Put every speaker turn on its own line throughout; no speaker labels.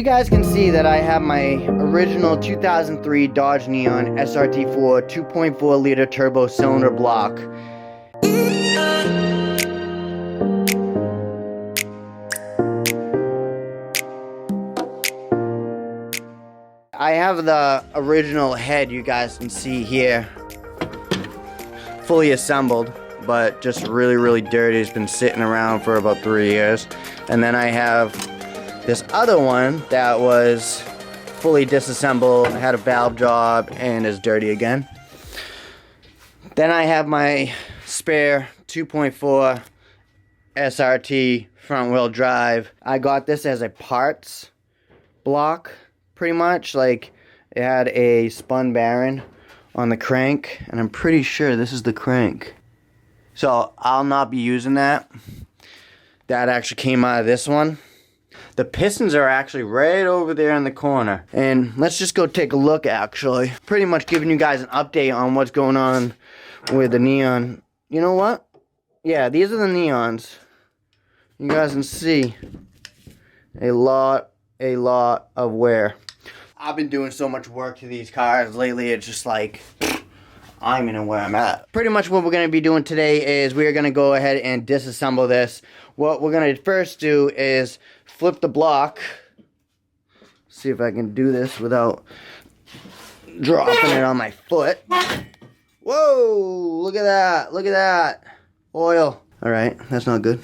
guys can see that I have my original 2003 Dodge Neon SRT4 2.4 liter turbo cylinder block. I have the original head you guys can see here, fully assembled, but just really dirty. It's been sitting around for about 3 years. And then I have this other one that was fully disassembled, had a valve job, and is dirty again. Then I have my spare 2.4 SRT front wheel drive. I got this as a parts block, pretty much. Like, it had a spun bearing on the crank, and I'm pretty sure this is the crank. So I'll not be using that. That actually came out of this one. The pistons are actually right over there in the corner. And let's just go take a look, actually. Pretty much giving you guys an update on what's going on with the Neon. You know what? Yeah, these are the Neons. You guys can see a lot of wear. I've been doing so much work to these cars lately, it's just like, I don't even know where I'm at. Pretty much what we're going to be doing today is we're going to go ahead and disassemble this. What we're going to first do is flip the block. See if I can do this without dropping it on my foot. Whoa, look at that, look at that. Oil. Alright, that's not good.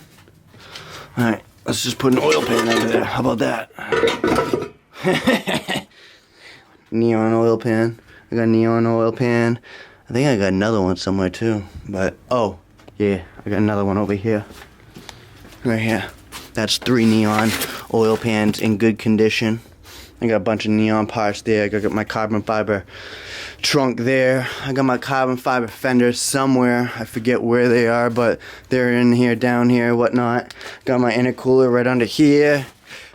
Alright, let's just put an oil pan over there. How about that? Neon oil pan. I got a neon oil pan. I think I got another one somewhere too. But, oh, yeah, I got another one over here. Right here. That's 3 neon oil pans in good condition. I got a bunch of neon parts there. I got my carbon fiber trunk there. I got my carbon fiber fenders somewhere. I forget where they are, but they're in here, down here, whatnot. Got my intercooler right under here.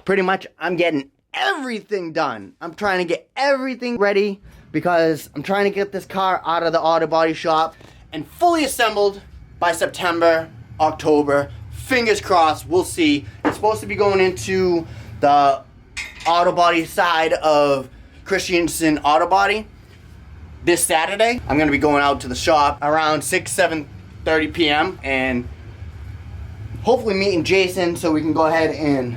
Pretty much, I'm getting everything done. I'm trying to get everything ready because I'm trying to get this car out of the auto body shop and fully assembled by September, October. Fingers crossed, we'll see. It's supposed to be going into the auto body side of Christensen Auto Body this Saturday. I'm gonna be going out to the shop around 7:30 p.m. and hopefully meeting Jason so we can go ahead and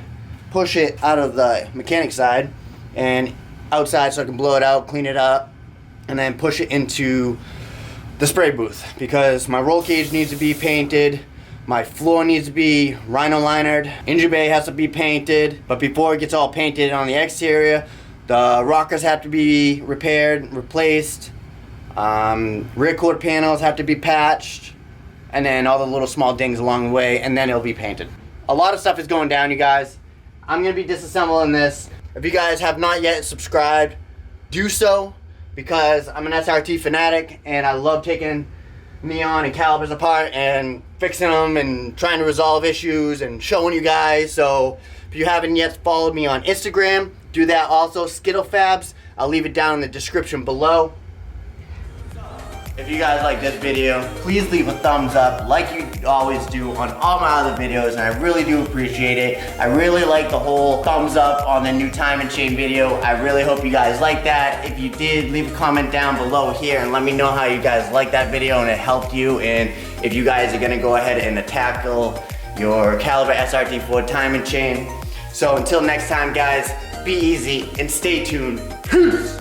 push it out of the mechanic side and outside so I can blow it out, clean it up, and then push it into the spray booth because my roll cage needs to be painted. My floor needs to be rhino-linered. Engine bay has to be painted. But before it gets all painted on the exterior, the rockers have to be repaired, replaced. Rear quarter panels have to be patched. And then all the little small dings along the way. And then it'll be painted. A lot of stuff is going down, you guys. I'm going to be disassembling this. If you guys have not yet subscribed, do so. Because I'm an SRT fanatic. And I love taking Neon and calibers apart and fixing them and trying to resolve issues and showing you guys. So if you haven't yet followed me on Instagram, do that also. SkittleFabs, I'll leave it down in the description below. If you guys like this video, please leave a thumbs up like you always do on all my other videos, and I really do appreciate it. I really like the whole thumbs up on the new time and chain video. I really hope you guys like that. If you did, leave a comment down below here and let me know how you guys liked that video and it helped you, and if you guys are gonna go ahead and tackle your Caliber SRT4 time and chain. So until next time, guys, be easy and stay tuned. Peace!